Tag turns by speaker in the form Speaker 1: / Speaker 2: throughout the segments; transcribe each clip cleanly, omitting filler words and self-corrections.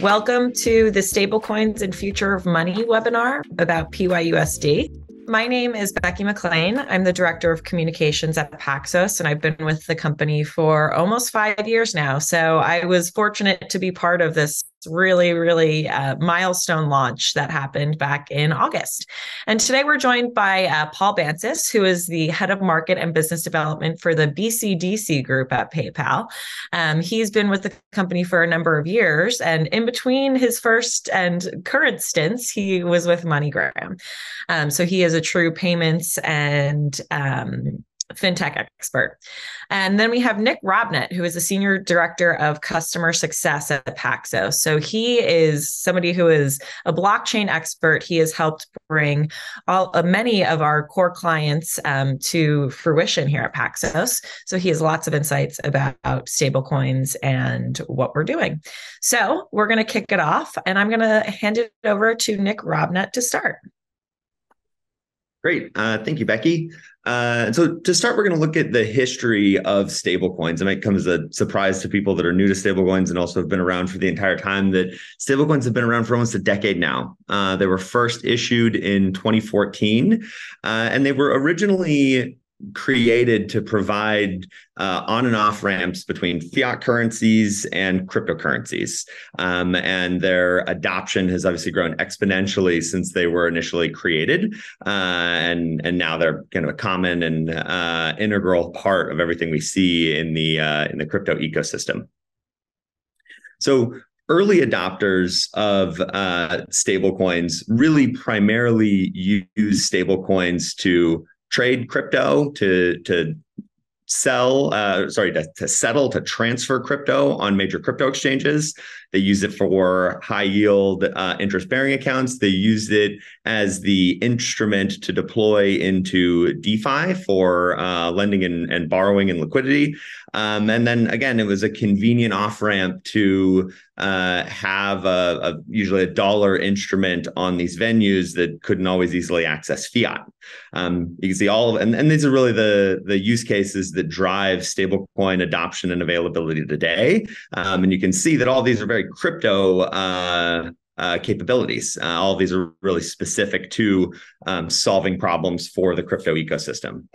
Speaker 1: Welcome to the Stablecoins and Future of Money webinar about PYUSD. My name is Becky McLean. I'm the Director of Communications at Paxos, and I've been with the company for almost 5 years now. So I was fortunate to be part of this really milestone launch that happened back in August. And today we're joined by Paul Bansis, who is the Head of Market and Business Development for the BCDC group at PayPal. He's been with the company for a number of years, and in between his first and current stints, he was with MoneyGram. So he is a true payments and fintech expert. And then we have Nick Robnett, who is the Senior Director of Customer Success at Paxos. So he is somebody who is a blockchain expert. He has helped bring many of our core clients to fruition here at Paxos. So he has lots of insights about stablecoins and what we're doing. So we're going to kick it off, and I'm going to hand it over to Nick Robnett to start.
Speaker 2: Great. Thank you, Becky. So to start, we're going to look at the history of stablecoins. It might come as a surprise to people that are new to stablecoins and also have been around for the entire time that stablecoins have been around for almost a decade now. They were first issued in 2014, and they were originally created to provide on and off ramps between fiat currencies and cryptocurrencies. And their adoption has obviously grown exponentially since they were initially created. And now they're kind of a common and integral part of everything we see in the crypto ecosystem. So early adopters of stablecoins really primarily use stablecoins to trade crypto, to settle, to transfer crypto on major crypto exchanges. They use it for high yield interest-bearing accounts. They use it as the instrument to deploy into DeFi for lending and borrowing and liquidity. And then again, it was a convenient off-ramp to have usually a dollar instrument on these venues that couldn't always easily access fiat. You can see and these are really the use cases that drive stablecoin adoption and availability today. And you can see that all these are very crypto capabilities. All of these are really specific to solving problems for the crypto ecosystem.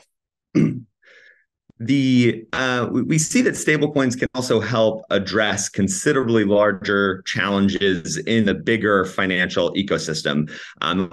Speaker 2: We see that stablecoins can also help address considerably larger challenges in the bigger financial ecosystem.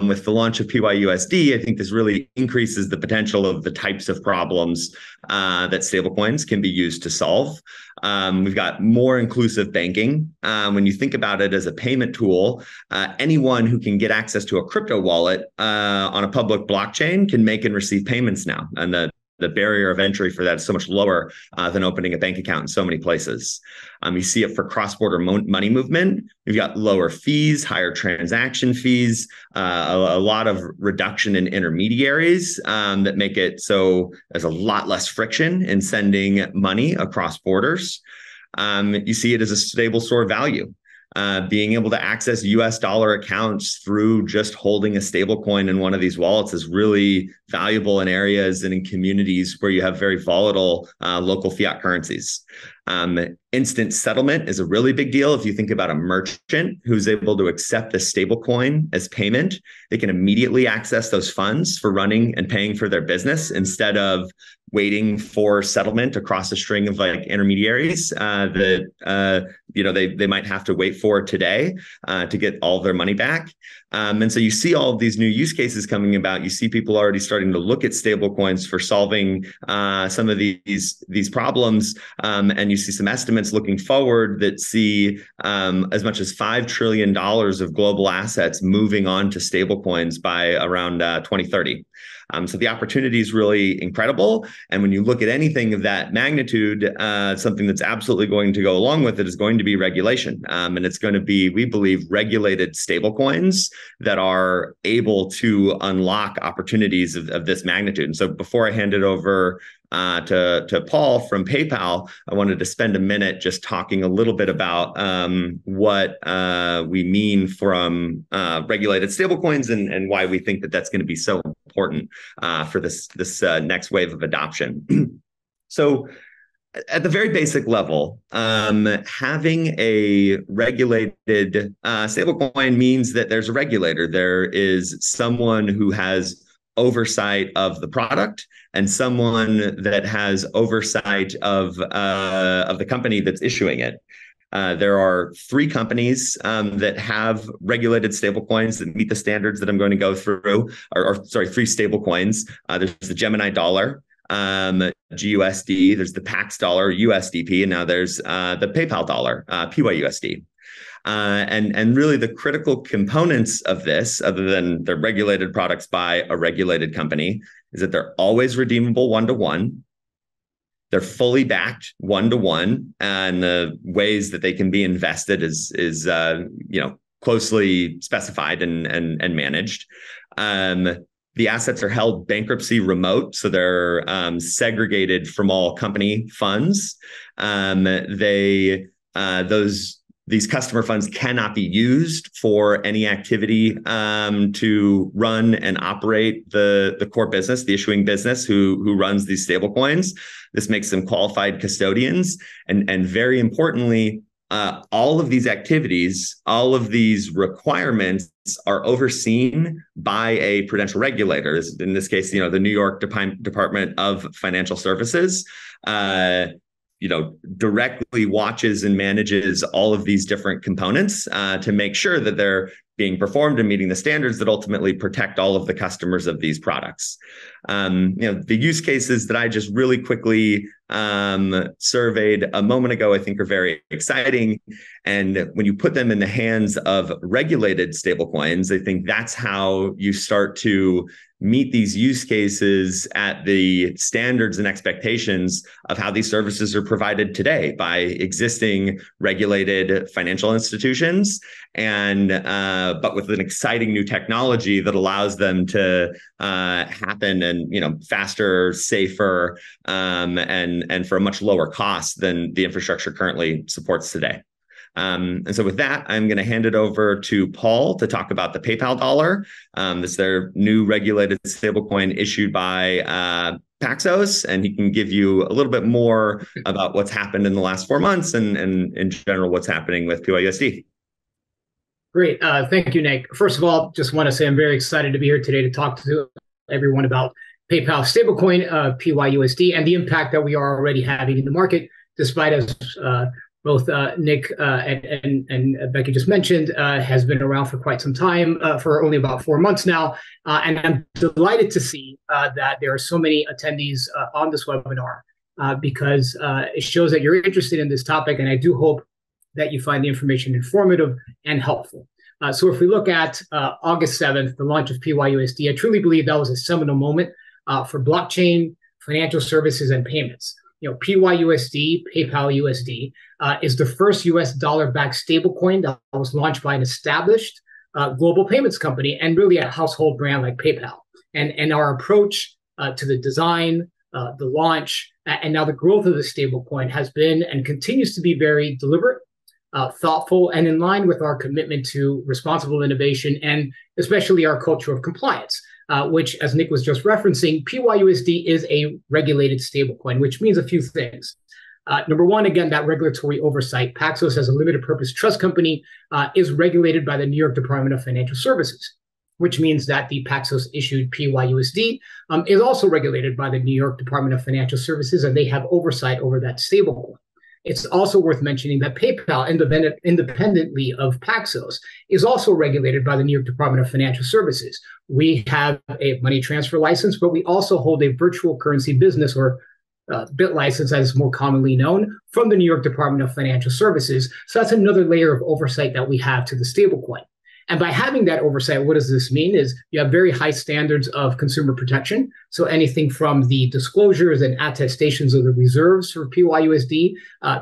Speaker 2: With the launch of PYUSD, I think this really increases the potential of the types of problems that stablecoins can be used to solve. We've got more inclusive banking. When you think about it as a payment tool, anyone who can get access to a crypto wallet on a public blockchain can make and receive payments now. And the barrier of entry for that is so much lower than opening a bank account in so many places. You see it for cross-border money movement. We've got lower fees, higher transaction fees, a lot of reduction in intermediaries that make it so there's a lot less friction in sending money across borders. You see it as a stable store of value. Being able to access US dollar accounts through just holding a stable coin in one of these wallets is really valuable in areas and in communities where you have very volatile local fiat currencies. Instant settlement is a really big deal. If you think about a merchant who's able to accept a stable coin as payment, they can immediately access those funds for running and paying for their business instead of waiting for settlement across a string of like intermediaries that they might have to wait for today to get all of their money back. And so you see all of these new use cases coming about. You see people already starting to look at stablecoins for solving some of these problems. And you see some estimates looking forward that see as much as $5 trillion of global assets moving on to stablecoins by around 2030. So the opportunity is really incredible. And when you look at anything of that magnitude, something that's absolutely going to go along with it is going to be regulation. And it's going to be, we believe, regulated stablecoins that are able to unlock opportunities of this magnitude. And so before I hand it over to Paul from PayPal, I wanted to spend a minute just talking a little bit about what we mean from regulated stablecoins and why we think that that's going to be so important for this next wave of adoption. So At the very basic level, having a regulated stablecoin means that there's a regulator. There is someone who has oversight of the product and someone that has oversight of the company that's issuing it. There are three companies that have regulated stablecoins that meet the standards that I'm going to go through, or sorry, three stablecoins. There's the Gemini dollar, GUSD, there's the Pax dollar, USDP, and now there's the PayPal dollar, PYUSD. And really the critical components of this, other than they're regulated products by a regulated company, is that they're always redeemable one-to-one. They're fully backed one-to-one, and the ways that they can be invested is closely specified and managed. The assets are held bankruptcy remote, so they're segregated from all company funds. These customer funds cannot be used for any activity to run and operate the core business, the issuing business who runs these stablecoins. This makes them qualified custodians. And very importantly, all of these activities, all of these requirements are overseen by a prudential regulator. In this case, the New York Department of Financial Services. Directly watches and manages all of these different components to make sure that they're being performed and meeting the standards that ultimately protect all of the customers of these products. The use cases that I just really quickly surveyed a moment ago, I think are very exciting. And when you put them in the hands of regulated stablecoins, I think that's how you start to meet these use cases at the standards and expectations of how these services are provided today by existing regulated financial institutions, and but with an exciting new technology that allows them to happen and faster, safer, and for a much lower cost than the infrastructure currently supports today. And so with that, I'm going to hand it over to Paul to talk about the PayPal dollar. This is their new regulated stablecoin issued by Paxos, and he can give you a little bit more about what's happened in the last 4 months and in general what's happening with PYUSD.
Speaker 3: Great. Thank you, Nick. First of all, just want to say I'm very excited to be here today to talk to everyone about PayPal stablecoin, PYUSD, and the impact that we are already having in the market, despite, as both Nick and Becky just mentioned, has been around for quite some time, for only about 4 months now. And I'm delighted to see that there are so many attendees on this webinar because it shows that you're interested in this topic. And I do hope that you find the information informative and helpful. So if we look at August 7th, the launch of PYUSD, I truly believe that was a seminal moment for blockchain, financial services, and payments. PYUSD, PayPal USD, is the first US dollar-backed stablecoin that was launched by an established global payments company and really a household brand like PayPal. And our approach to the design, the launch, and now the growth of the stablecoin has been and continues to be very deliberate, thoughtful, and in line with our commitment to responsible innovation and especially our culture of compliance. Which, as Nick was just referencing, PYUSD is a regulated stablecoin, which means a few things. Number one, again, that regulatory oversight. Paxos, as a limited purpose trust company, is regulated by the New York Department of Financial Services, which means that the Paxos issued PYUSD is also regulated by the New York Department of Financial Services, and they have oversight over that stablecoin. It's also worth mentioning that PayPal, independently of Paxos, is also regulated by the New York Department of Financial Services. We have a money transfer license, but we also hold a virtual currency business, or BIT license, as is more commonly known, from the New York Department of Financial Services. So that's another layer of oversight that we have to the stablecoin. And by having that oversight, what does this mean? Is you have very high standards of consumer protection. So anything from the disclosures and attestations of the reserves for PYUSD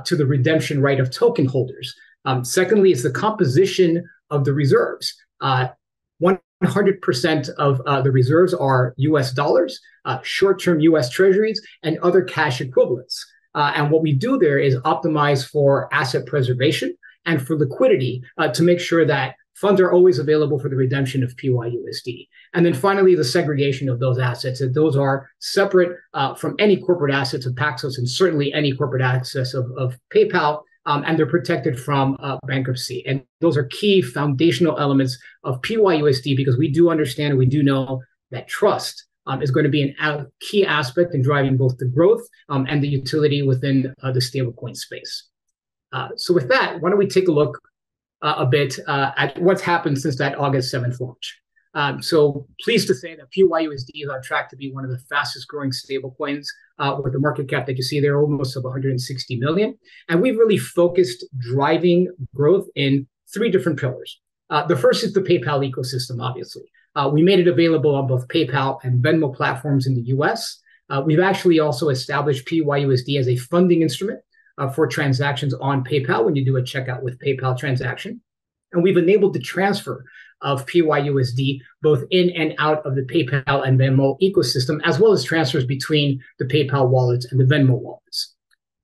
Speaker 3: to the redemption right of token holders. Secondly, is the composition of the reserves. 100% of the reserves are US dollars, short-term US treasuries, and other cash equivalents. And what we do there is optimize for asset preservation and for liquidity to make sure that funds are always available for the redemption of PYUSD. And then finally, the segregation of those assets. And those are separate from any corporate assets of Paxos and certainly any corporate assets of PayPal. And they're protected from bankruptcy. And those are key foundational elements of PYUSD because we do understand and we do know that trust is going to be a key aspect in driving both the growth and the utility within the stablecoin space. So with that, why don't we take a look a bit at what's happened since that August 7th launch. So pleased to say that PYUSD is on track to be one of the fastest growing stablecoins with the market cap that you see there, almost of 160 million. And we've really focused driving growth in three different pillars. The first is the PayPal ecosystem, obviously. We made it available on both PayPal and Venmo platforms in the US. We've actually also established PYUSD as a funding instrument for transactions on PayPal when you do a checkout with PayPal transaction. And we've enabled the transfer of PYUSD both in and out of the PayPal and Venmo ecosystem, as well as transfers between the PayPal wallets and the Venmo wallets.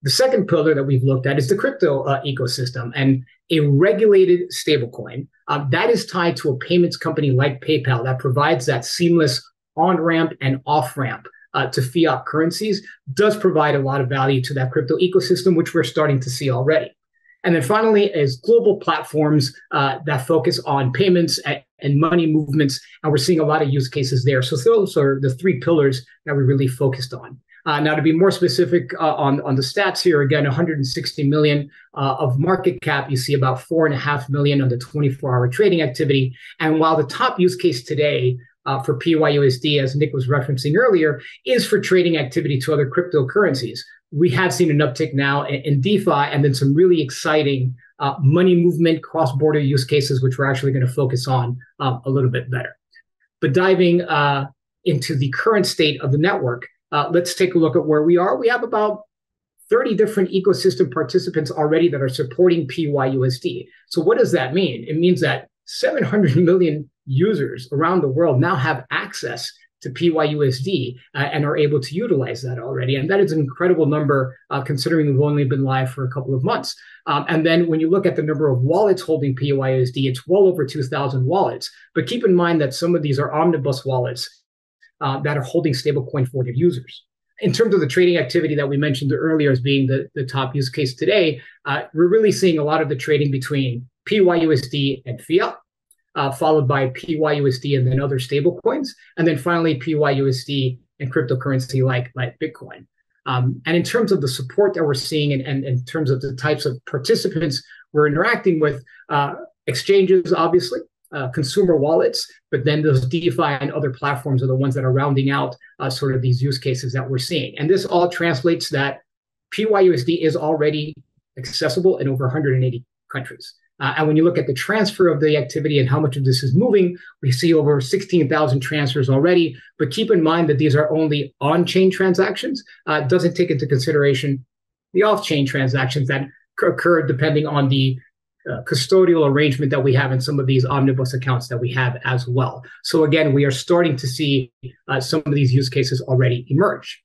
Speaker 3: The second pillar that we've looked at is the crypto ecosystem and a regulated stablecoin that is tied to a payments company like PayPal that provides that seamless on-ramp and off-ramp to fiat currencies does provide a lot of value to that crypto ecosystem, which we're starting to see already. And then finally is global platforms that focus on payments and money movements. And we're seeing a lot of use cases there. So those are the three pillars that we really focused on. Now, to be more specific on the stats here, again, 160 million of market cap. You see about 4.5 million on the 24-hour trading activity. And while the top use case today for PYUSD, as Nick was referencing earlier, is for trading activity to other cryptocurrencies, we have seen an uptick now in DeFi and then some really exciting money movement, cross-border use cases, which we're actually going to focus on a little bit better. But diving into the current state of the network, let's take a look at where we are. We have about 30 different ecosystem participants already that are supporting PYUSD. So what does that mean? It means that 700 million users around the world now have access to PYUSD and are able to utilize that already. And that is an incredible number considering we've only been live for a couple of months. And then when you look at the number of wallets holding PYUSD, it's well over 2,000 wallets. But keep in mind that some of these are omnibus wallets that are holding stablecoin for their users. In terms of the trading activity that we mentioned earlier as being the top use case today, we're really seeing a lot of the trading between PYUSD and fiat, followed by PYUSD and then other stablecoins, and then finally PYUSD and cryptocurrency like Bitcoin. And in terms of the support that we're seeing and in terms of the types of participants we're interacting with, exchanges, obviously, consumer wallets, but then those DeFi and other platforms are the ones that are rounding out sort of these use cases that we're seeing. And this all translates that PYUSD is already accessible in over 180 countries. And when you look at the transfer of the activity and how much of this is moving, we see over 16,000 transfers already. But keep in mind that these are only on-chain transactions. It doesn't take into consideration the off-chain transactions that occur depending on the custodial arrangement that we have in some of these omnibus accounts that we have as well. So again, we are starting to see some of these use cases already emerge.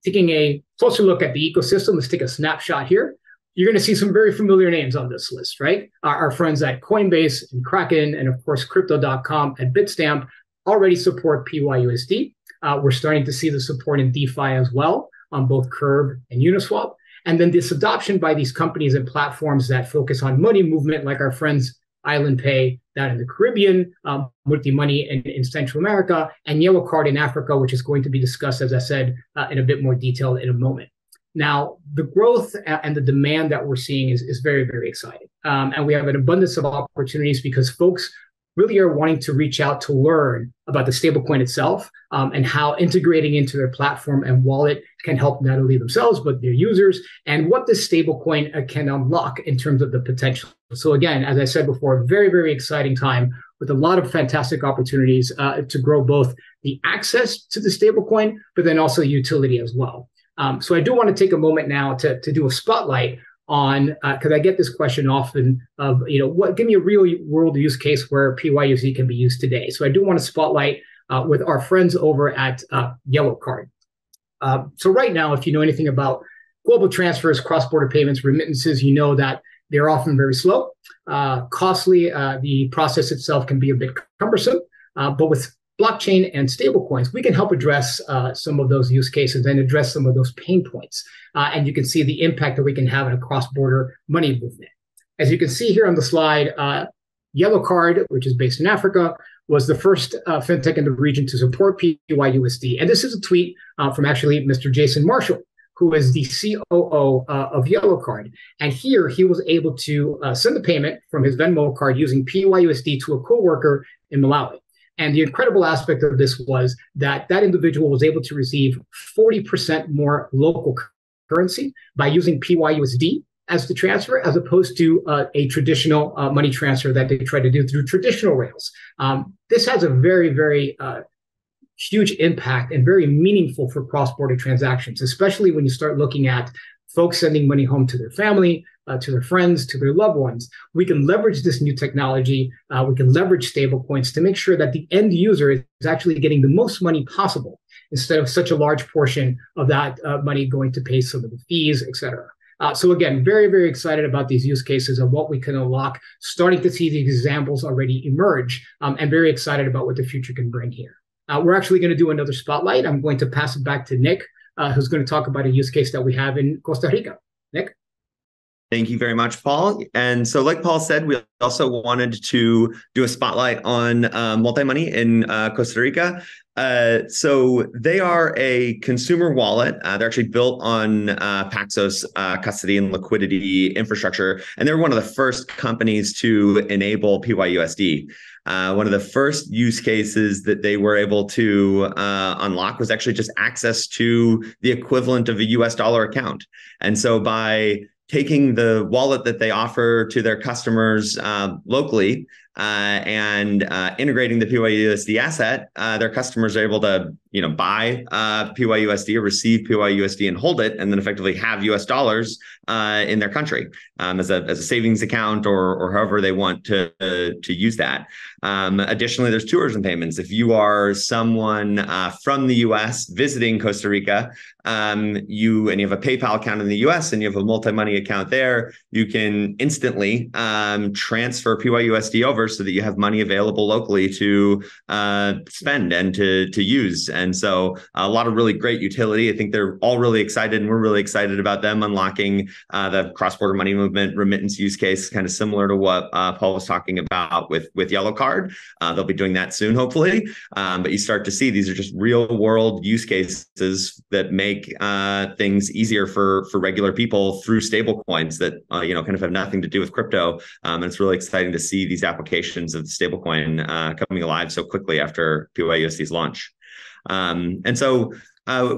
Speaker 3: Taking a closer look at the ecosystem, let's take a snapshot here. You're going to see some very familiar names on this list, right? Our friends at Coinbase and Kraken, and of course, Crypto.com and Bitstamp already support PYUSD. We're starting to see the support in DeFi as well on both Curve and Uniswap. And then this adoption by these companies and platforms that focus on money movement, like our friends Island Pay down in the Caribbean, Multi Money in Central America, and Yellow Card in Africa, which is going to be discussed, as I said, in a bit more detail in a moment. Now, the growth and the demand that we're seeing is very, very exciting. And we have an abundance of opportunities because folks really are wanting to reach out to learn about the stablecoin itself and how integrating into their platform and wallet can help not only themselves, but their users, and what this stablecoin can unlock in terms of the potential. So again, as I said before, very, very exciting time with a lot of fantastic opportunities to grow both the access to the stablecoin, but then also utility as well. So I do want to take a moment now to do a spotlight on, because I get this question often of, give me a real world use case where PYUSD can be used today. So I do want to spotlight with our friends over at Yellow Card. So right now, if you know anything about global transfers, cross-border payments, remittances, you know that They're often very slow, costly. The process itself can be a bit cumbersome, but with blockchain and stablecoins, we can help address some of those use cases and address some of those pain points. And you can see the impact that we can have in a cross-border money movement. As you can see here on the slide, Yellow Card, which is based in Africa, was the first fintech in the region to support PYUSD. And this is a tweet from actually Mr. Jason Marshall, who is the COO of Yellow Card. And here he was able to send the payment from his Venmo card using PYUSD to a coworker in Malawi. And the incredible aspect of this was that that individual was able to receive 40% more local currency by using PYUSD as the transfer, as opposed to a traditional money transfer that they try to do through traditional rails. This has a very, very huge impact and very meaningful for cross-border transactions, especially when you start looking at folks sending money home to their family, to their friends, to their loved ones. We can leverage this new technology. We can leverage stablecoins to make sure that the end user is actually getting the most money possible, instead of such a large portion of that money going to pay some of the fees, et cetera. So again, very, very excited about these use cases and what we can unlock, starting to see these examples already emerge, and very excited about what the future can bring here. We're actually going to do another spotlight. I'm going to pass it back to Nick, who's going to talk about a use case that we have in Costa Rica. Nick?
Speaker 2: Thank you very much, Paul. And so like Paul said, we also wanted to do a spotlight on multi-money in Costa Rica. So they are a consumer wallet. They're actually built on Paxos custody and liquidity infrastructure. And they're one of the first companies to enable PYUSD. One of the first use cases that they were able to unlock was actually just access to the equivalent of a US dollar account. And so by taking the wallet that they offer to their customers locally and integrating the PYUSD asset, their customers are able to, buy PYUSD or receive PYUSD and hold it, and then effectively have US dollars in their country as a savings account or however they want to use that. Additionally, there's tourism payments. If you are someone from the US visiting Costa Rica, you have a PayPal account in the US and you have a multi-money account there, you can instantly transfer PYUSD over so that you have money available locally to spend and to use. And so a lot of really great utility. I think they're all really excited, and we're really excited about them unlocking the cross-border money movement remittance use case, kind of similar to what Paul was talking about with Yellow Card. They'll be doing that soon, hopefully. But you start to see these are just real world use cases that make things easier for regular people through stable coins that kind of have nothing to do with crypto. And it's really exciting to see these applications of the stablecoin coming alive so quickly after PYUSD's launch. And so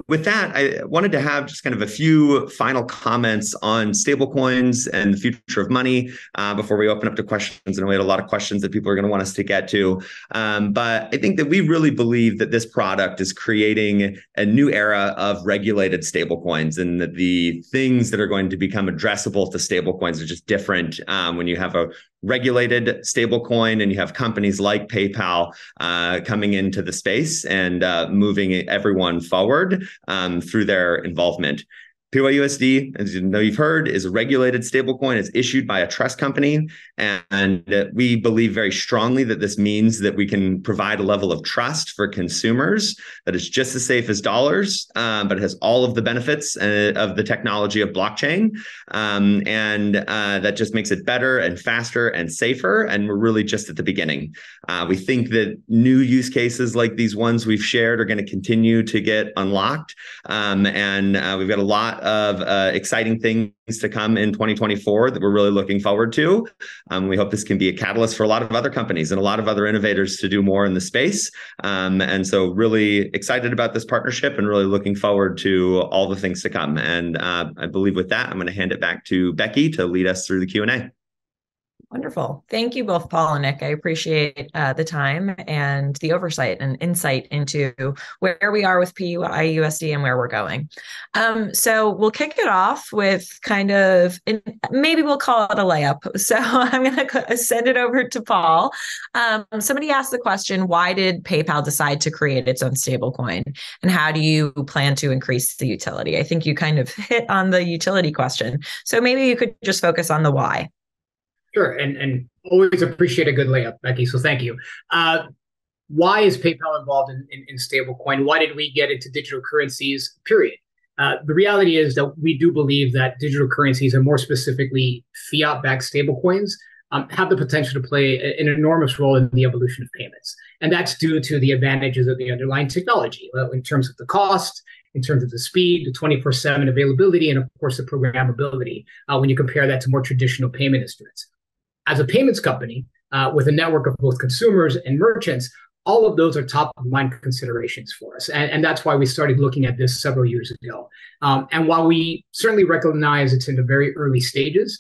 Speaker 2: with that, I wanted to have just kind of a few final comments on stablecoins and the future of money before we open up to questions. And we had a lot of questions that people are going to want us to get to. But I think that we really believe that this product is creating a new era of regulated stablecoins, and that the things that are going to become addressable to stablecoins are just different when you have a regulated stablecoin and you have companies like PayPal coming into the space and moving everyone forward through their involvement. PYUSD, as you know, you've heard, is a regulated stablecoin. It's issued by a trust company. And we believe very strongly that this means that we can provide a level of trust for consumers that is just as safe as dollars, but it has all of the benefits of the technology of blockchain. And that just makes it better and faster and safer. And we're really just at the beginning. We think that new use cases like these ones we've shared are going to continue to get unlocked. And we've got a lot of exciting things to come in 2024 that we're really looking forward to. We hope this can be a catalyst for a lot of other companies and a lot of other innovators to do more in the space. And so really excited about this partnership and really looking forward to all the things to come. And I believe with that, I'm going to hand it back to Becky to lead us through the Q&A.
Speaker 1: Wonderful. Thank you both, Paul and Nick. I appreciate the time and the oversight and insight into where we are with PYUSD and where we're going. So we'll kick it off with kind of, maybe we'll call it a layup. So I'm going to send it over to Paul. Somebody asked the question, why did PayPal decide to create its own stablecoin? And how do you plan to increase the utility? I think you kind of hit on the utility question. So maybe you could just focus on the why.
Speaker 3: Sure, and always appreciate a good layup, Becky. So thank you. Why is PayPal involved in stablecoin? Why did we get into digital currencies? Period. The reality is that we do believe that digital currencies, and more specifically fiat-backed stablecoins, have the potential to play an enormous role in the evolution of payments. And that's due to the advantages of the underlying technology in terms of the cost, in terms of the speed, the 24/7 availability, and of course the programmability when you compare that to more traditional payment instruments. As a payments company with a network of both consumers and merchants, all of those are top of mind considerations for us. And that's why we started looking at this several years ago. And while we certainly recognize it's in the very early stages,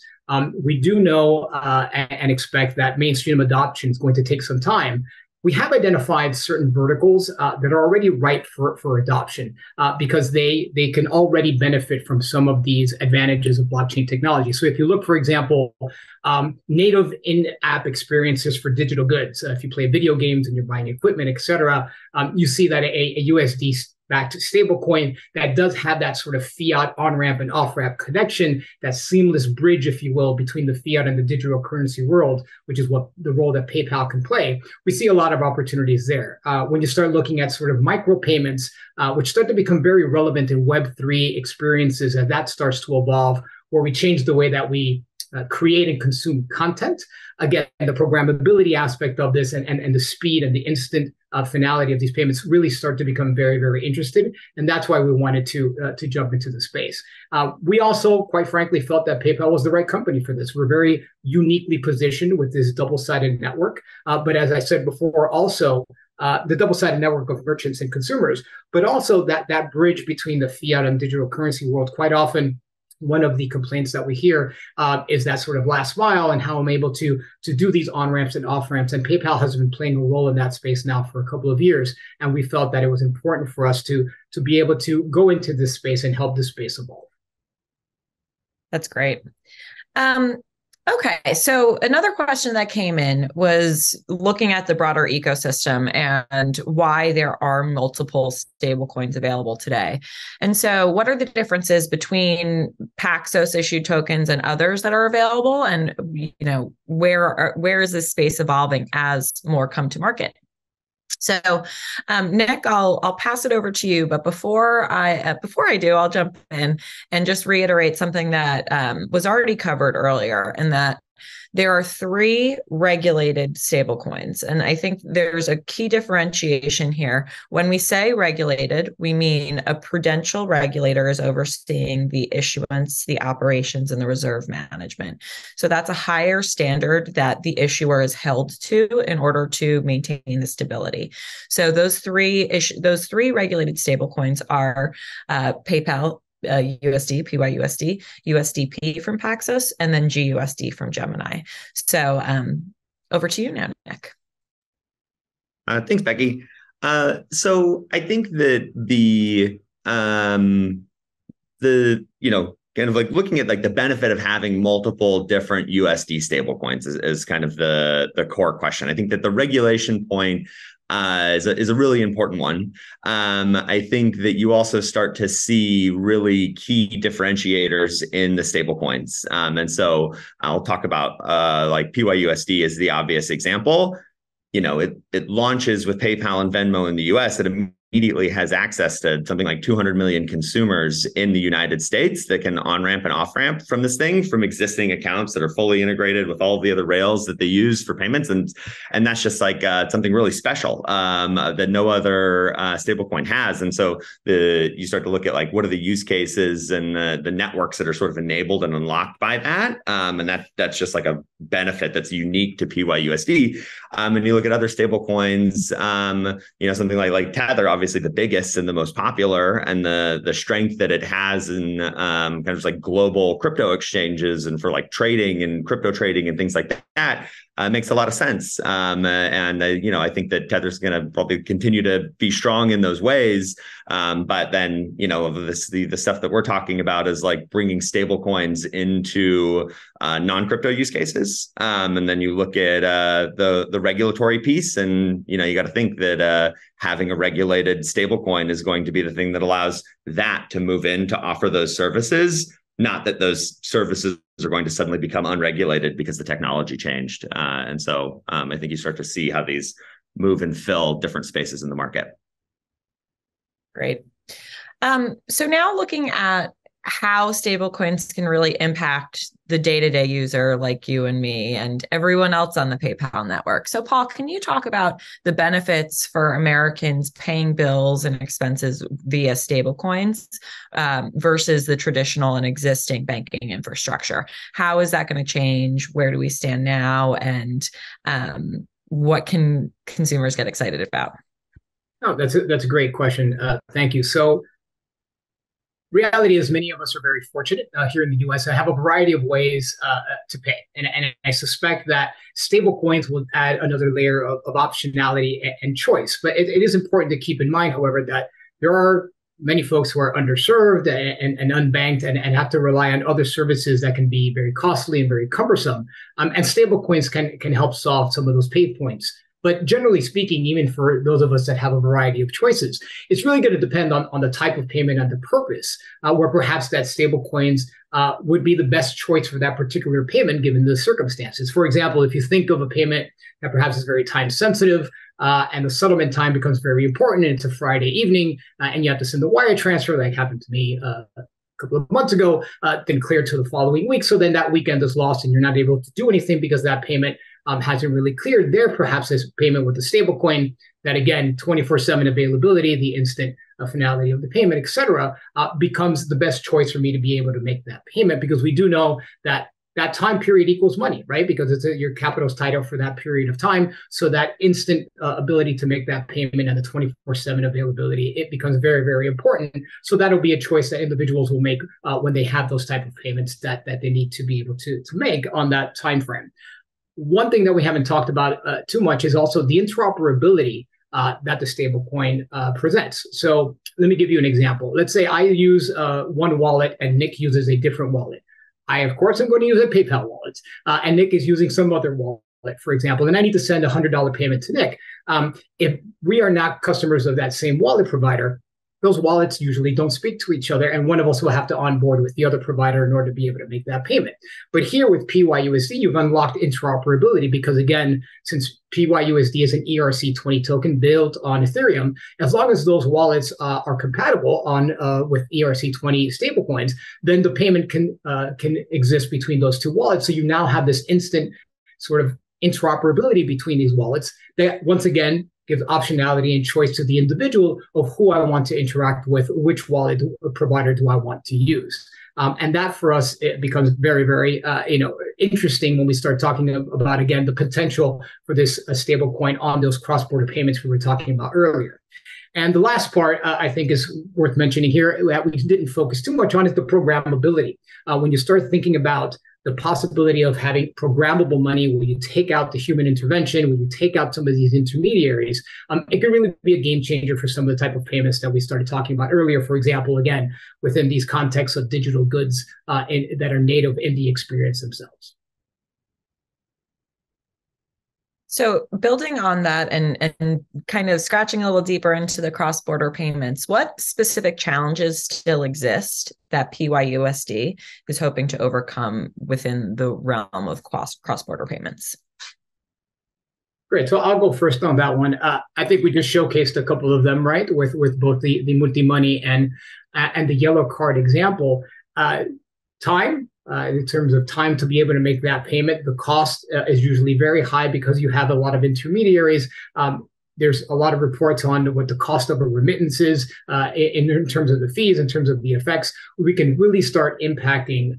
Speaker 3: we do know and expect that mainstream adoption is going to take some time. We have identified certain verticals that are already ripe for adoption because they can already benefit from some of these advantages of blockchain technology. So if you look, for example, native in-app experiences for digital goods, if you play video games and you're buying equipment, et cetera, you see that a USD-backed stablecoin that does have that sort of fiat on-ramp and off-ramp connection, that seamless bridge, if you will, between the fiat and the digital currency world, which is what the role that PayPal can play. We see a lot of opportunities there. When you start looking at sort of micropayments, which start to become very relevant in Web3 experiences as that starts to evolve, where we change the way that we create and consume content. Again, the programmability aspect of this and the speed and the instant finality of these payments really start to become very, very interesting. And that's why we wanted to jump into the space. We also, quite frankly, felt that PayPal was the right company for this. We're very uniquely positioned with this double-sided network. But as I said before, also the double-sided network of merchants and consumers, but also that bridge between the fiat and digital currency world. Quite often, one of the complaints that we hear is that sort of last mile and how I'm able to do these on-ramps and off-ramps. And PayPal has been playing a role in that space now for a couple of years. And we felt that it was important for us to be able to go into this space and help this space evolve.
Speaker 1: That's great. Okay, so another question that came in was looking at the broader ecosystem and why there are multiple stablecoins available today. And so what are the differences between Paxos issued tokens and others that are available? And where is this space evolving as more come to market? So, Nick, I'll pass it over to you. But before I do, I'll jump in and just reiterate something that was already covered earlier, and that there are 3 regulated stablecoins. And I think there's a key differentiation here. When we say regulated, we mean a prudential regulator is overseeing the issuance, the operations, and the reserve management. So that's a higher standard that the issuer is held to in order to maintain the stability. So those three regulated stablecoins are PayPal, USD, PYUSD, USDP from Paxos, and then GUSD from Gemini. So over to you now, Nick.
Speaker 2: Thanks, Becky. So I think that the kind of like looking at like the benefit of having multiple different USD stablecoins is kind of the core question. I think that the regulation point is a really important one. I think that you also start to see really key differentiators in the stablecoins. And so I'll talk about like PYUSD as the obvious example. It launches with PayPal and Venmo in the US. It immediately has access to something like 200 million consumers in the United States that can on-ramp and off-ramp from this thing, from existing accounts that are fully integrated with all the other rails that they use for payments. And that's just like something really special that no other stablecoin has. And so you start to look at like, what are the use cases and the networks that are sort of enabled and unlocked by that. And that's just like a benefit that's unique to PYUSD. And you look at other stablecoins, something like Tether, obviously the biggest and the most popular, and the strength that it has in kind of like global crypto exchanges and for like trading and crypto trading and things like that, makes a lot of sense. I think that Tether's going to probably continue to be strong in those ways. But then, the stuff that we're talking about is like bringing stable coins into non-crypto use cases. And then you look at the regulatory piece, and you got to think that having a regulated stablecoin is going to be the thing that allows that to move in to offer those services not that those services are going to suddenly become unregulated because the technology changed. And so I think you start to see how these move and fill different spaces in the market.
Speaker 1: Great. So now looking at how stablecoins can really impact the day-to-day user like you and me and everyone else on the PayPal network. So Paul, can you talk about the benefits for Americans paying bills and expenses via stablecoins versus the traditional and existing banking infrastructure? How is that going to change? Where do we stand now? And what can consumers get excited about?
Speaker 3: Oh, that's a great question. Thank you. So reality is many of us are very fortunate here in the US. I have a variety of ways to pay. And I suspect that stablecoins will add another layer of optionality and choice. But it is important to keep in mind, however, that there are many folks who are underserved and unbanked and have to rely on other services that can be very costly and very cumbersome. And stablecoins can help solve some of those pain points. But generally speaking, even for those of us that have a variety of choices, it's really going to depend on the type of payment and the purpose, where perhaps that stablecoins would be the best choice for that particular payment given the circumstances. For example, if you think of a payment that perhaps is very time sensitive and the settlement time becomes very important and it's a Friday evening and you have to send a wire transfer, like happened to me a couple of months ago, then clear to the following week. So then that weekend is lost and you're not able to do anything because that payment hasn't really cleared. There perhaps this payment with the stablecoin that, again, 24/7 availability, the instant finality of the payment, et cetera, becomes the best choice for me to be able to make that payment, because we do know that that time period equals money, right? Because it's your capital's tied up for that period of time. So that instant ability to make that payment and the 24/7 availability, it becomes very, very important. So that'll be a choice that individuals will make when they have those type of payments that they need to be able to make on that time frame. One thing that we haven't talked about too much is also the interoperability that the stablecoin presents. So let me give you an example. Let's say I use one wallet and Nick uses a different wallet. I, of course, am going to use a PayPal wallet, and Nick is using some other wallet, for example, and I need to send a $100 payment to Nick. If we are not customers of that same wallet provider, those wallets usually don't speak to each other, and one of us will have to onboard with the other provider in order to be able to make that payment. But here with PYUSD, you've unlocked interoperability because, again, since PYUSD is an ERC20 token built on Ethereum, as long as those wallets are compatible on with ERC20 stablecoins, then the payment can exist between those two wallets. So you now have this instant sort of interoperability between these wallets that, once again, gives optionality and choice to the individual of who I want to interact with, which wallet provider do I want to use. And that for us, it becomes very, very interesting when we start talking about, again, the potential for this stable coin on those cross-border payments we were talking about earlier. And the last part I think is worth mentioning here that we didn't focus too much on is the programmability. When you start thinking about the possibility of having programmable money, where you take out the human intervention, when you take out some of these intermediaries, it can really be a game changer for some of the type of payments that we started talking about earlier. For example, again, within these contexts of digital goods that are native in the experience themselves.
Speaker 1: So building on that and kind of scratching a little deeper into the cross-border payments, what specific challenges still exist that PYUSD is hoping to overcome within the realm of cross-border payments?
Speaker 3: Great. So I'll go first on that one. I think we just showcased a couple of them, right? With both the multi-money and the yellow card example. Time. In terms of time to be able to make that payment, the cost is usually very high because you have a lot of intermediaries. There's a lot of reports on what the cost of a remittance is in terms of the fees, in terms of the effects. We can really start impacting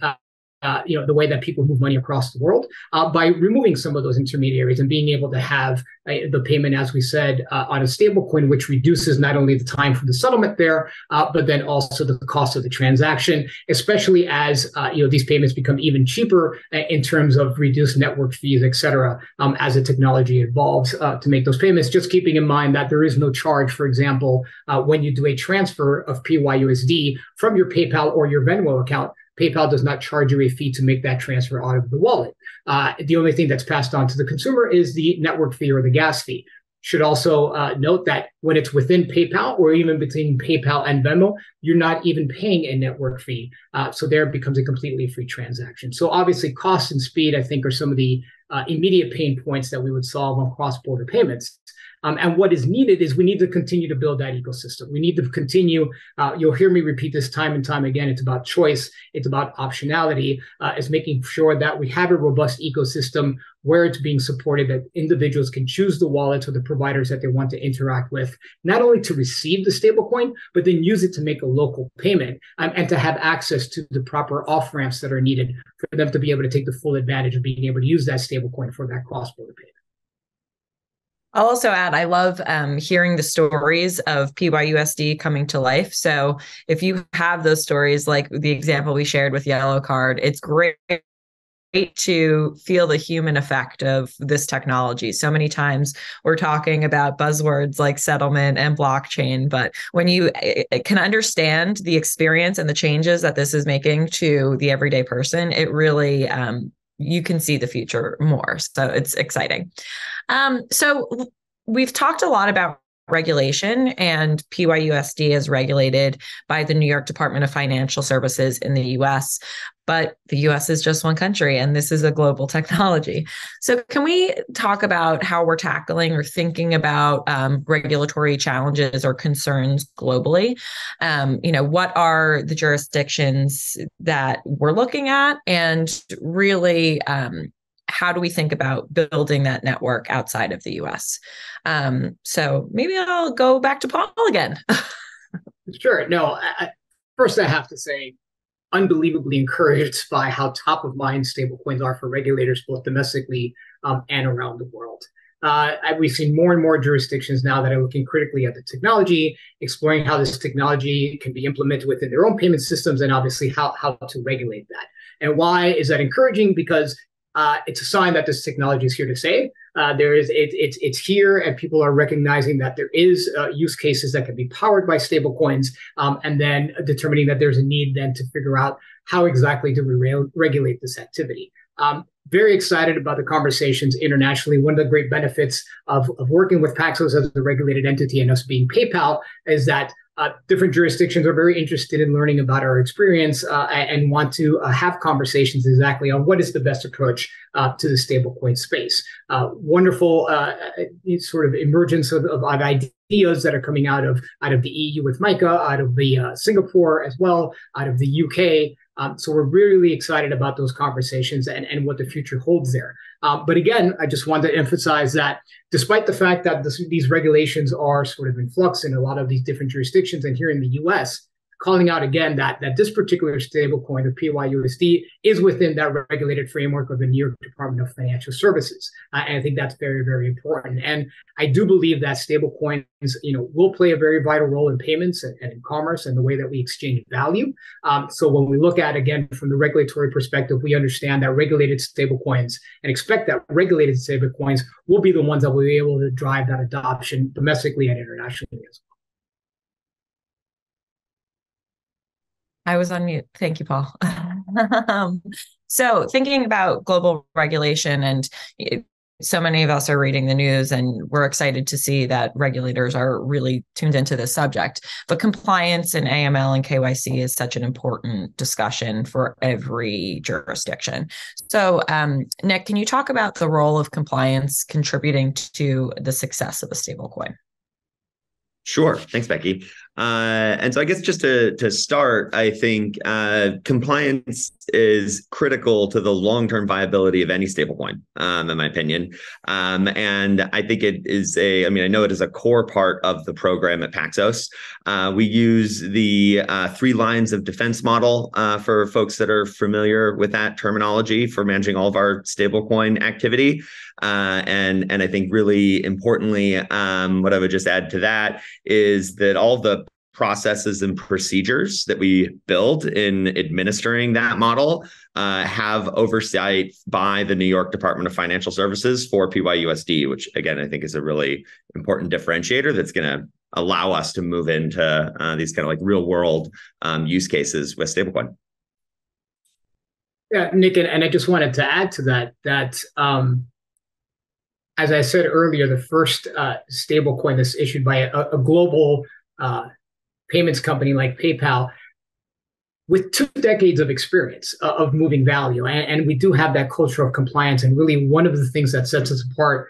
Speaker 3: the way that people move money across the world by removing some of those intermediaries and being able to have the payment, as we said, on a stable coin, which reduces not only the time for the settlement there, but then also the cost of the transaction, especially as these payments become even cheaper in terms of reduced network fees, et cetera, as the technology evolves to make those payments. Just keeping in mind that there is no charge, for example, when you do a transfer of PYUSD from your PayPal or your Venmo account. PayPal does not charge you a fee to make that transfer out of the wallet. The only thing that's passed on to the consumer is the network fee or the gas fee. should also note that when it's within PayPal or even between PayPal and Venmo, you're not even paying a network fee. So there it becomes a completely free transaction. So obviously cost and speed, I think, are some of the immediate pain points that we would solve on cross-border payments. And what is needed is we need to continue to build that ecosystem. We need to continue. You'll hear me repeat this time and time again. It's about choice. It's about optionality. It's making sure that we have a robust ecosystem where it's being supported, that individuals can choose the wallets or the providers that they want to interact with, not only to receive the stablecoin, but then use it to make a local payment and to have access to the proper off-ramps that are needed for them to be able to take the full advantage of being able to use that stablecoin for that cross-border payment.
Speaker 1: I'll also add, I love hearing the stories of PYUSD coming to life. So if you have those stories, like the example we shared with Yellow Card, it's great to feel the human effect of this technology. So many times we're talking about buzzwords like settlement and blockchain, but when you can understand the experience and the changes that this is making to the everyday person, it really you can see the future more. So it's exciting. So we've talked a lot about regulation, and PYUSD is regulated by the New York Department of Financial Services in the US, but the US is just one country and this is a global technology. So can we talk about how we're tackling or thinking about regulatory challenges or concerns globally? What are the jurisdictions that we're looking at, and really how do we think about building that network outside of the US? So maybe I'll go back to Paul again.
Speaker 3: Sure. No, first I have to say, unbelievably encouraged by how top of mind stablecoins are for regulators, both domestically and around the world. We've seen more and more jurisdictions now that are looking critically at the technology, exploring how this technology can be implemented within their own payment systems, and obviously how to regulate that. And why is that encouraging? Because it's a sign that this technology is here to stay. It's here, and people are recognizing that there is use cases that can be powered by stablecoins, and then determining that there's a need then to figure out how exactly do we regulate this activity. Very excited about the conversations internationally. One of the great benefits of working with Paxos as a regulated entity and us being PayPal is that different jurisdictions are very interested in learning about our experience and want to have conversations exactly on what is the best approach to the stablecoin space. Wonderful sort of emergence of ideas that are coming out of the EU with MiCA, out of the Singapore as well, out of the UK. So we're really excited about those conversations and what the future holds there. But again, I just want to emphasize that despite the fact that these regulations are sort of in flux in a lot of these different jurisdictions and here in the US, calling out again that this particular stablecoin, the PYUSD, is within that regulated framework of the New York Department of Financial Services. And I think that's very, very important. And I do believe that stablecoins, will play a very vital role in payments and in commerce and the way that we exchange value. So when we look at, again, from the regulatory perspective, we understand that regulated stablecoins and expect that regulated stablecoins will be the ones that will be able to drive that adoption domestically and internationally as well.
Speaker 1: I was on mute. Thank you, Paul. So thinking about global regulation, and so many of us are reading the news, and we're excited to see that regulators are really tuned into this subject. But compliance and AML and KYC is such an important discussion for every jurisdiction. So Nick, can you talk about the role of compliance contributing to the success of a stablecoin?
Speaker 2: Sure. Thanks, Becky. And so I guess just to start, I think compliance is critical to the long-term viability of any stablecoin, in my opinion. And I think it is I know it is a core part of the program at Paxos. We use the 3 lines of defense model for folks that are familiar with that terminology for managing all of our stablecoin activity. And I think really importantly, what I would just add to that is that all the processes and procedures that we build in administering that model have oversight by the New York Department of Financial Services for PYUSD, which again, I think is a really important differentiator that's going to allow us to move into these kind of like real world use cases with stablecoin.
Speaker 3: Yeah, Nick, and I just wanted to add to that as I said earlier, the first stablecoin that's issued by a global payments company like PayPal, with 2 decades of experience of moving value. And we do have that culture of compliance. And really, one of the things that sets us apart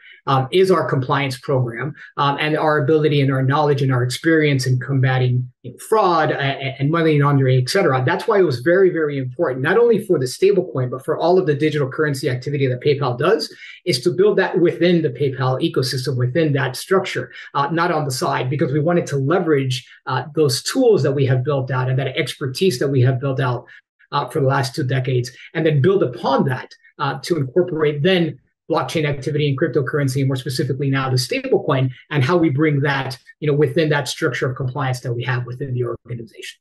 Speaker 3: is our compliance program and our ability and our knowledge and our experience in combating fraud and money laundering, et cetera. That's why it was very, very important, not only for the stablecoin, but for all of the digital currency activity that PayPal does, is to build that within the PayPal ecosystem, within that structure, not on the side, because we wanted to leverage those tools that we have built out and that expertise that we have built out for the last 2 decades, and then build upon that to incorporate then blockchain activity and cryptocurrency, and more specifically now the stablecoin, and how we bring that, within that structure of compliance that we have within the organization.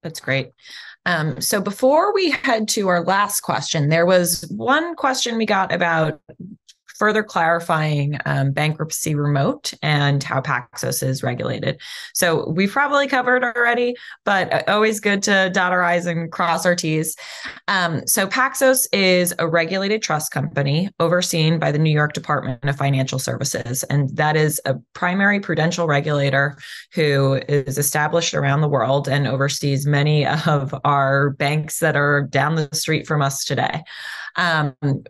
Speaker 1: That's great. So before we head to our last question, there was one question we got about further clarifying bankruptcy remote and how Paxos is regulated. So we've probably covered already, but always good to dot our I's and cross our T's. So Paxos is a regulated trust company overseen by the New York Department of Financial Services. And that is a primary prudential regulator who is established around the world and oversees many of our banks that are down the street from us today.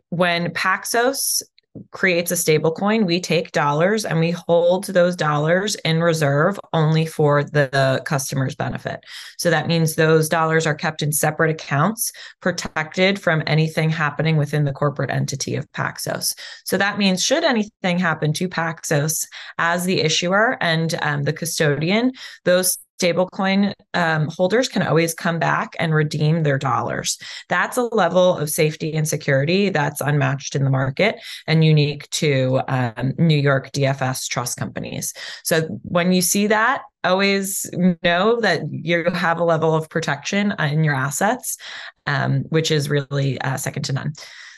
Speaker 1: When Paxos creates a stablecoin, we take dollars and we hold those dollars in reserve only for the customer's benefit. So that means those dollars are kept in separate accounts, protected from anything happening within the corporate entity of Paxos. So that means should anything happen to Paxos as the issuer and the custodian, those stablecoin holders can always come back and redeem their dollars. That's a level of safety and security that's unmatched in the market and unique to New York DFS trust companies. So when you see that, always know that you have a level of protection in your assets, which is really second to none.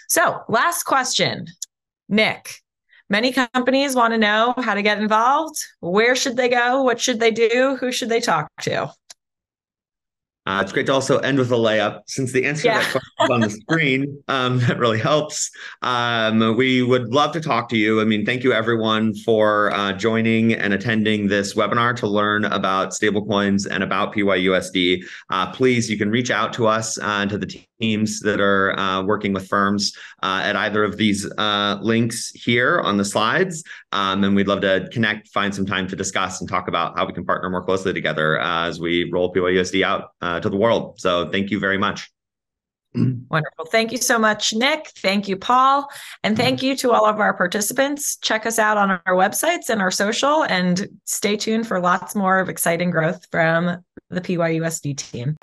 Speaker 1: So last question, Nick. Many companies want to know how to get involved. Where should they go? What should they do? Who should they talk to?
Speaker 2: It's great to also end with a layup, since the answer to that question is on the screen. That really helps. We would love to talk to you. I mean, thank you everyone for joining and attending this webinar to learn about stablecoins and about PYUSD. Please, you can reach out to us, to the teams that are working with firms at either of these links here on the slides. And we'd love to connect, find some time to discuss and talk about how we can partner more closely together as we roll PYUSD out to the world. So thank you very much.
Speaker 1: Wonderful. Thank you so much, Nick. Thank you, Paul. And thank you to all of our participants. Check us out on our websites and our social, and stay tuned for lots more of exciting growth from the PYUSD team.